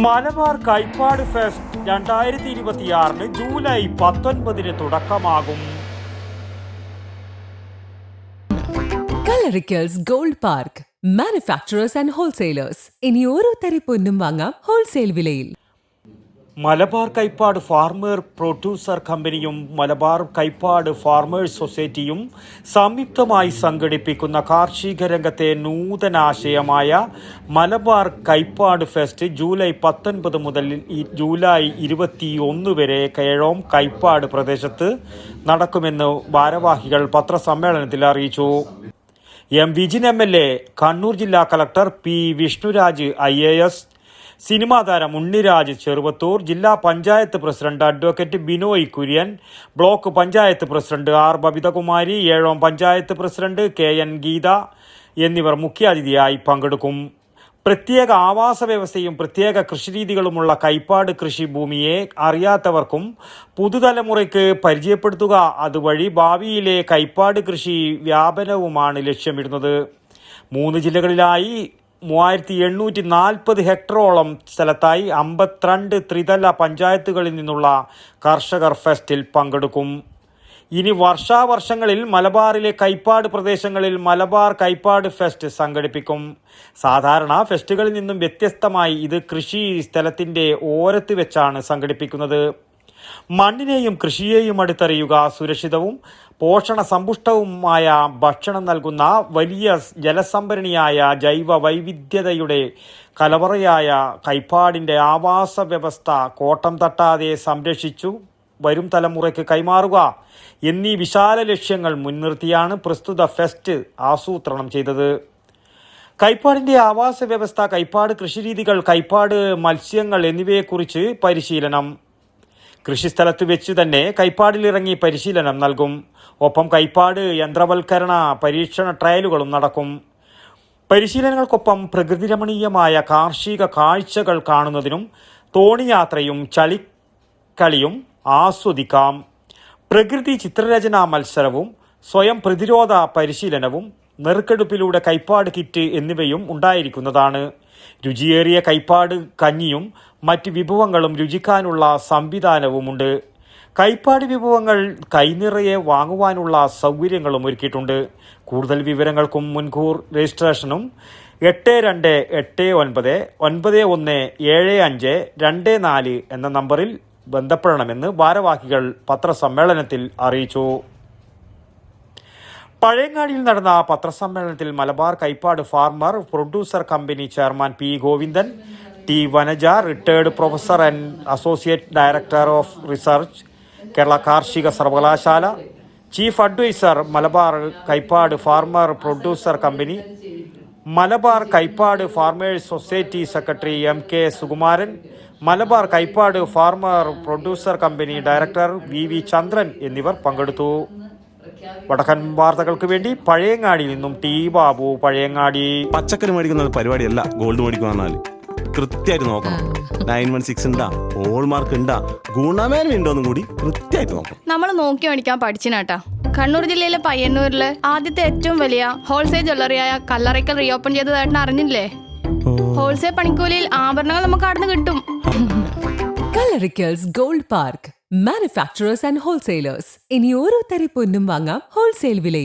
മലബാർ കൈപ്പാട് fest 2026 July 19 തുടക്കമാകും. Coloricals Gold Park, Manufacturers and Wholesalers. ഇനി ഓരോ തരി പൊന്നും വാങ്ങാം ഹോൾസെയിൽ വിലയിൽ. മലബാർ കൈപ്പാട് ഫാർമർ പ്രൊഡ്യൂസർ കമ്പനിയും മലബാർ കൈപ്പാട് ഫാർമേഴ്സ് സൊസൈറ്റിയും സംയുക്തമായി സംഘടിപ്പിക്കുന്ന കാർഷിക രംഗത്തെ നൂതനാശയമായ മലബാർ കൈപ്പാട് ഫെസ്റ്റ് ജൂലൈ 19 മുതൽ ജൂലൈ 21 വരെ കേഴോം കൈപ്പാട് പ്രദേശത്ത് നടക്കുമെന്ന് ഭാരവാഹികൾ പത്രസമ്മേളനത്തിൽ അറിയിച്ചു. എം വിജിൻ MLA, കണ്ണൂർ ജില്ലാ collector P Vishnuraj IAS, cinema താരം ഉണ്ണിരാജ് ചെറുവത്തൂർ, ജില്ലാ panchayat president advocate Binoy Kurian, block panchayat president R Babithakumari, Ezhome panchayat president KN Geetha എന്നിവർ മുഖ്യാതിഥിയായി പങ്കെടുക്കും. പ്രത്യേക ആവാസ വ്യവസ്ഥയും പ്രത്യേക കൃഷിരീതികളുമുള്ള കൈപ്പാട് കൃഷിഭൂമിയെ അറിയാത്തവർക്കും പുതുതലമുറയ്ക്ക് പരിചയപ്പെടുത്തുക, അതുവഴി ഭാവിയിലെ കൈപ്പാട് കൃഷി വ്യാപനവുമാണ് ലക്ഷ്യമിടുന്നത്. 3 ജില്ലകളിലായി 3840 ഹെക്ടറോളം സ്ഥലത്തായി 52 ത്രിതല പഞ്ചായത്തുകളിൽ നിന്നുള്ള കർഷകർ ഫെസ്റ്റിൽ പങ്കെടുക്കും. ഇനി വർഷാവർഷങ്ങളിൽ മലബാറിലെ കൈപ്പാട് പ്രദേശങ്ങളിൽ മലബാർ കൈപ്പാട് ഫെസ്റ്റ് സംഘടിപ്പിക്കും. സാധാരണ ഫെസ്റ്റുകളിൽ നിന്നും വ്യത്യസ്തമായി ഇത് കൃഷി സ്ഥലത്തിൻ്റെ ഓരത്ത് വെച്ചാണ് സംഘടിപ്പിക്കുന്നത്. മണ്ണിനെയും കൃഷിയെയും അടുത്തറിയുക, സുരക്ഷിതവും പോഷണ സമ്പുഷ്ടവുമായ ഭക്ഷണം നൽകുന്ന വലിയ ജലസംഭരണിയായ ജൈവ വൈവിധ്യതയുടെ കലവറയായ കൈപ്പാടിൻ്റെ ആവാസ വ്യവസ്ഥ കോട്ടം തട്ടാതെ സംരക്ഷിച്ചു വരും തലമുറയ്ക്ക് കൈമാറുക എന്നീ വിശാല ലക്ഷ്യങ്ങൾ മുൻനിർത്തിയാണ് പ്രസ്തുത ഫെസ്റ്റ് ആസൂത്രണം ചെയ്തത്. കൈപ്പാടിൻ്റെ ആവാസ വ്യവസ്ഥ, കൈപ്പാട് കൃഷിരീതികൾ, കൈപ്പാട് മത്സ്യങ്ങൾ എന്നിവയെക്കുറിച്ച് പരിശീലനം. കൃഷിസ്ഥലത്ത് വെച്ച് തന്നെ കൈപ്പാടിലിറങ്ങി പരിശീലനം നൽകും. ഒപ്പം കൈപ്പാട് യന്ത്രവൽക്കരണ പരീക്ഷണ ട്രയലുകളും നടക്കും. പരിശീലനങ്ങൾക്കൊപ്പം പ്രകൃതിരമണീയമായ കാർഷിക കാഴ്ചകൾ കാണുന്നതിനും തോണിയാത്രയും ചളിക്കളിയും ആസ്വദിക്കാം. പ്രകൃതി ചിത്രരചനാ മത്സരവും സ്വയം പ്രതിരോധ പരിശീലനവും നെറുക്കെടുപ്പിലൂടെ കൈപ്പാട് കിറ്റ് എന്നിവയും ഉണ്ടായിരിക്കുന്നതാണ്. രുചിയേറിയ കൈപ്പാട് കഞ്ഞിയും മറ്റ് വിഭവങ്ങളും രുചിക്കാനുള്ള സംവിധാനവുമുണ്ട്. കൈപ്പാട് വിഭവങ്ങൾ കൈനിറയെ വാങ്ങുവാനുള്ള സൗകര്യങ്ങളും ഒരുക്കിയിട്ടുണ്ട്. കൂടുതൽ വിവരങ്ങൾക്കും മുൻകൂർ രജിസ്ട്രേഷനും 8289917524 എന്ന നമ്പറിൽ ബന്ധപ്പെടണമെന്ന് ഭാരവാഹികൾ പത്രസമ്മേളനത്തിൽ അറിയിച്ചു. പഴയങ്ങാടിയിൽ നടന്ന പത്രസമ്മേളനത്തിൽ Malabar Kaipad farmer producer company chairman P Govindan, T Vanaja, retired professor and associate director of research, Kerala കാർഷിക സർവകലാശാല, chief adviser Malabar Kaipad farmer producer company, Malabar Kaipad farmers society secretary MK Sukumaran, Malabar Kaipad farmer producer company director VV Chandran എന്നിവർ പങ്കെടുത്തു. വടക്കൻ വാർത്തകൾക്ക് വേണ്ടി പഴയങ്ങാടിയിൽ നിന്നും T ബാബു, പഴയങ്ങാടി. പച്ചക്കറി മേടിക്കുന്ന പരിപാടിയല്ല ഗോൾഡ് മേടിക്കുക പറഞ്ഞാൽ കൃത്യമായിട്ട് നോക്കണം. 916 ഉണ്ടാ, ഹോൾമാർക്ക് ഉണ്ടാ, ഗുണമേന്മ ഉണ്ടോന്നും കൂടി കൃത്യമായിട്ട് നോക്കണം. നമ്മൾ നോക്കി മേടിക്കാൻ പഠിച്ചിനാട്ടാ. കണ്ണൂർ ജില്ലയിലെ പയ്യന്നൂരിലെ ആദ്യത്തെ ഏറ്റവും വലിയ ഹോൾസെയിൽ ജ്വല്ലറിയായ കല്ലറയ്ക്കൽ റീഓപ്പൺ ചെയ്തതായിട്ട് അറിഞ്ഞില്ലേ? ഹോൾസെയിൽ പണിക്കൂലിയിൽ ആഭരണങ്ങൾ നമുക്ക് അവിടെ നിന്ന് കിട്ടും. Coloricals Gold Park, Manufacturers and Wholesalers. ഇനി ഓരോ തരി പൊന്നും വാങ്ങാം ഹോൾസെയിൽ വിലയിൽ.